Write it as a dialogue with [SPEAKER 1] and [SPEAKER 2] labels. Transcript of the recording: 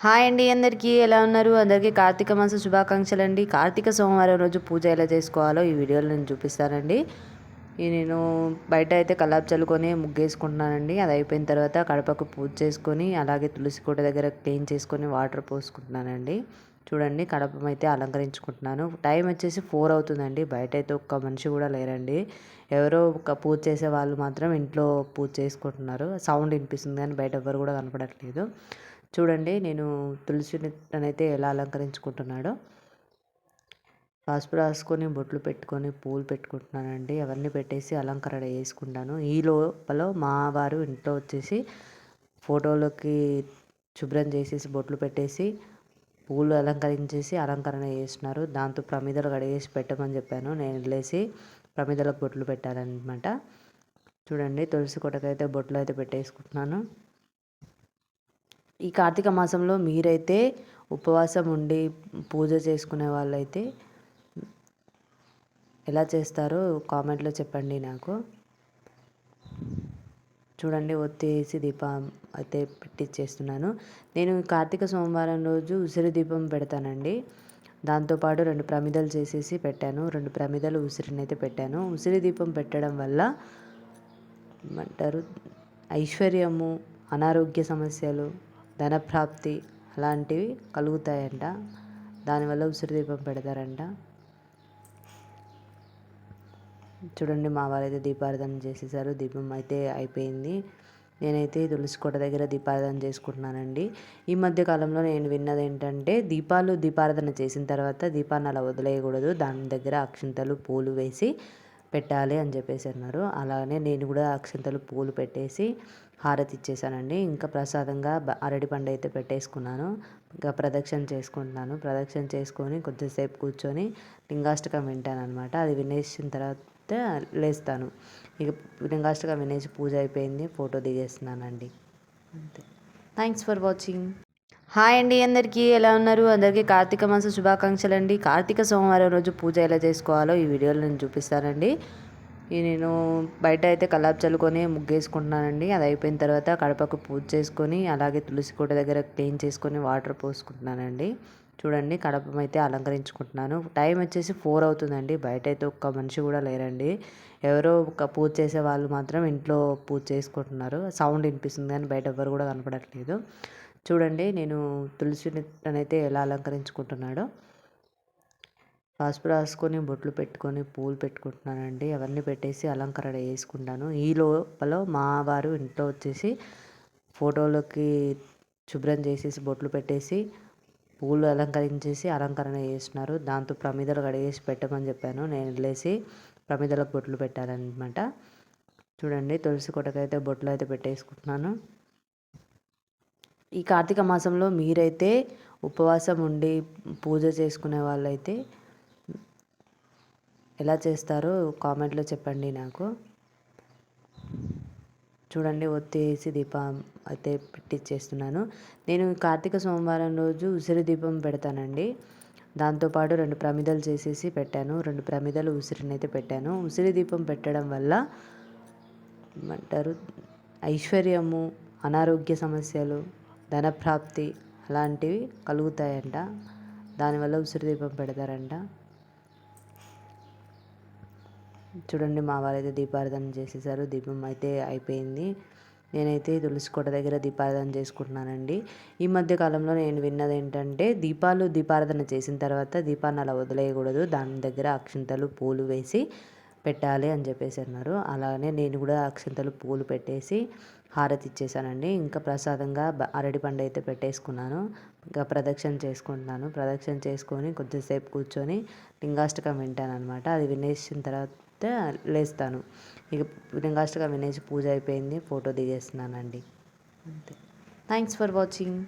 [SPEAKER 1] Hi అండి, అందరికీ ఎలా ఉన్నారు? అందరికీ కార్తీక మాస శుభాకాంక్షలు అండి. కార్తీక సోమవారం రోజు పూజ ఎలా చేసుకోవాలో ఈ వీడియోలో నేను చూపిస్తానండి. నేను బయట అయితే కల్లాపు చల్లుకొని ముగ్గేసుకుంటున్నానండి. అది అయిపోయిన తర్వాత కడపకు పూజ చేసుకొని, అలాగే తులసి కోట దగ్గర క్లీన్ చేసుకొని వాటర్ పోసుకుంటున్నానండి. చూడండి, కడపం అయితే అలంకరించుకుంటున్నాను. టైం వచ్చేసి 4 అవుతుందండి. బయట అయితే ఒక్క మనిషి కూడా లేరండి. ఎవరో ఒక పూజ చేసే వాళ్ళు మాత్రం ఇంట్లో పూజ చేసుకుంటున్నారు. సౌండ్ వినిపిస్తుంది కానీ బయట ఎవరు కూడా కనపడట్లేదు. చూడండి, నేను తులసినైతే ఎలా అలంకరించుకుంటున్నాడో. పసుపు రాసుకొని బొట్లు పెట్టుకొని పూలు పెట్టుకుంటున్నానండి. అవన్నీ పెట్టేసి అలంకరణ చేసుకుంటాను. ఈ లోపల మా వారు ఇంట్లో వచ్చేసి ఫోటోలకి శుభ్రం చేసేసి బొట్లు పెట్టేసి పూలు అలంకరించేసి అలంకరణ చేస్తున్నారు. దాంతో ప్రమిదలు కడిగేసి పెట్టమని చెప్పాను. నేను వెళ్ళేసి ప్రమిదలకు బొట్లు పెట్టాలన్నమాట. చూడండి, తులసి కొట్టకైతే బొట్లు అయితే పెట్టేసుకుంటున్నాను. ఈ కార్తీక మాసంలో మీరైతే ఉపవాసం ఉండి పూజ చేసుకునే వాళ్ళైతే ఎలా చేస్తారో కామెంట్లో చెప్పండి నాకు. చూడండి, ఒత్తి వేసి దీపం అయితే పెట్టించేస్తున్నాను. నేను కార్తీక సోమవారం రోజు ఉసిరి దీపం పెడతానండి. దాంతోపాటు 2 ప్రమిదలు చేసేసి పెట్టాను. 2 ప్రమిదలు ఉసిరినైతే పెట్టాను. ఉసిరి దీపం పెట్టడం వల్ల ఏమంటారు, ఐశ్వర్యము, అనారోగ్య సమస్యలు, ధనప్రాప్తి అలాంటివి కలుగుతాయంట. దానివల్ల ఉసిరి దీపం పెడతారంట. చూడండి, మా వాళ్ళైతే దీపారాధన చేసేసారు. దీపం అయితే అయిపోయింది. నేనైతే తులసి కోట దగ్గర దీపారాధన చేసుకుంటున్నానండి. ఈ మధ్య కాలంలో నేను విన్నది ఏంటంటే, దీపారాధన చేసిన తర్వాత దీపాన్ని అలా వదిలేయకూడదు, దాని దగ్గర అక్షింతలు పూలు వేసి పెట్టాలి అని చెప్పేసి అన్నారు. అలానే నేను కూడా అక్షింతలు పూలు పెట్టేసి హారతి ఇచ్చేసానండి. ఇంకా ప్రసాదంగా అరటి పండు అయితే పెట్టేసుకున్నాను. ఇంకా ప్రదక్షిణ చేసుకుంటున్నాను. ప్రదక్షిణ చేసుకొని కొద్దిసేపు కూర్చొని లింగాష్టకం వింటాను అనమాట. అది వినేసిన తర్వాత లేస్తాను. ఇక లింగాష్టకం వినేసి పూజ అయిపోయింది. ఫోటో దిగేస్తున్నానండి. అంతే. Thanks for watching. హాయ్ అండి, అందరికీ ఎలా ఉన్నారు? అందరికీ కార్తీక మాస శుభాకాంక్షలు అండి. కార్తీక సోమవారం రోజు పూజ ఎలా చేసుకోవాలో ఈ వీడియోలో నేను చూపిస్తానండి. నేను బయట అయితే కల్లాపు చల్లుకొని ముగ్గేసుకుంటున్నానండి. అది అయిపోయిన తర్వాత కడపకు పూజ చేసుకొని, అలాగే తులసి కోట దగ్గర క్లీన్ చేసుకొని వాటర్ పోసుకుంటున్నానండి. చూడండి, కడపం అయితే అలంకరించుకుంటున్నాను. టైం వచ్చేసి 4 అవుతుందండి. బయట అయితే ఒక్క మనిషి కూడా లేరండి. ఎవరో ఒక పూజ చేసే వాళ్ళు మాత్రం ఇంట్లో పూజ చేసుకుంటున్నారు. సౌండ్ వినిపిస్తుంది కానీ బయట ఎవరు కూడా కనపడట్లేదు. చూడండి, నేను తులసినైతే ఎలా అలంకరించుకుంటున్నాడో. పసుపు రాసుకొని బొట్లు పెట్టుకొని పూలు పెట్టుకుంటున్నానండి. అవన్నీ పెట్టేసి అలంకరణ చేసుకుంటాను. ఈ లోపల మా వారు ఇంట్లో వచ్చేసి ఫోటోలకి శుభ్రం చేసేసి బొట్లు పెట్టేసి పూలు అలంకరించేసి అలంకరణ చేస్తున్నారు. దాంతో ప్రమిదలు కడిగేసి పెట్టమని చెప్పాను. నేను వెళ్ళేసి ప్రమిదలకు బొట్లు పెట్టాలన్నమాట. చూడండి, తులసి కొట్టకైతే బొట్లు అయితే పెట్టేసుకుంటున్నాను. ఈ కార్తీక మాసంలో మీరైతే ఉపవాసం ఉండి పూజ చేసుకునే వాళ్ళైతే ఎలా చేస్తారో కామెంట్లో చెప్పండి నాకు. చూడండి, ఒత్తి వేసి దీపం అయితే పెట్టించేస్తున్నాను. నేను కార్తీక సోమవారం రోజు ఉసిరి దీపం పెడతానండి. దాంతోపాటు 2 ప్రమిదలు చేసేసి పెట్టాను. 2 ప్రమిదలు ఉసిరినైతే పెట్టాను. ఉసిరి దీపం పెట్టడం వల్ల ఏమంటారు, ఐశ్వర్యము, అనారోగ్య సమస్యలు, ధనప్రాప్తి అలాంటివి కలుగుతాయంట. దానివల్ల ఉసిరి దీపం పెడతారంట. చూడండి, మా వాళ్ళైతే దీపారాధన చేసేసారు. దీపం అయితే అయిపోయింది. నేనైతే తులసి కోట దగ్గర దీపారాధన చేసుకుంటున్నానండి. ఈ మధ్య కాలంలో నేను విన్నది ఏంటంటే, దీపారాధన చేసిన తర్వాత దీపాన్ని అలా వదిలేయకూడదు, దాని దగ్గర అక్షింతలు పూలు వేసి పెట్టాలి అని చెప్పేసి అన్నారు. అలానే నేను కూడా అక్షింతలు పూలు పెట్టేసి హారతి ఇచ్చేసానండి. ఇంకా ప్రసాదంగా అరటి పండు అయితే పెట్టేసుకున్నాను. ఇంకా ప్రదక్షిణ చేసుకుంటున్నాను. ప్రదక్షిణ చేసుకొని కొద్దిసేపు కూర్చొని లింగాష్టకం వింటాను అనమాట. అది వినేసిన తర్వాత లేస్తాను. ఇక లింగాష్టకం వినేసి పూజ అయిపోయింది. ఫోటో దిగేస్తున్నానండి. అంతే. Thanks for watching.